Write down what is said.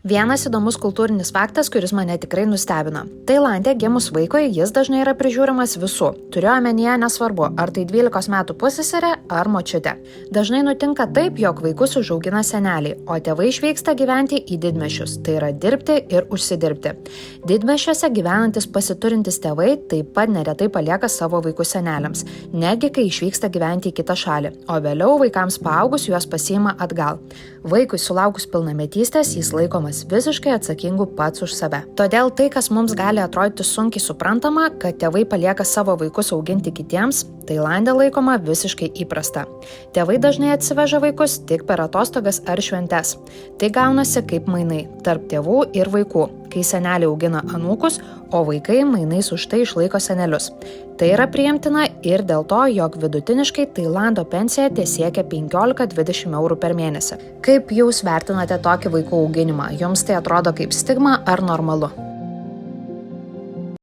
Vienas įdomus kultūrinis faktas, kuris mane tikrai nustebino. Tailande gimus vaikui jis dažnai yra prižiūrimas visų. Turiu omenyje nesvarbu, ar tai 12 metų pusseserė ar močiutė. Dažnai nutinka taip, jog vaikus užaugina seneliai, o tėvai išvyksta gyventi į didmiesčius, tai yra dirbti ir užsidirbti. Didmiesčiuose gyvenantis pasiturintys tėvai taip pat neretai palieka savo vaikus seneliams, netgi kai išvyksta gyventi į kitą šalį, o vėliau vaikams paaugus juos pasiima atgal. Vaikui sulaukus pilnametystės jis laikomas visiškai atsakingu pats už save. Todėl tai, kas mums gali atrodyti sunkiai suprantama, kad tėvai palieka savo vaikus auginti kitiems, Tailande laikoma visiškai įprasta. Tėvai dažnai atsiveža vaikus tik per atostogas ar šventes. Tai gaunasi kaip mainai tarp tėvų ir vaikų, kai seneliai augina anūkus, o vaikai mainais už tai išlaiko senelius. Tai yra priimtina ir dėl to, jog vidutiniškai Tailando pensija tesiekia 15-20 eurų per mėnesį. Kaip jūs vertinate tokį vaikų auginimą? Jums tai atrodo kaip stigma ar normalu?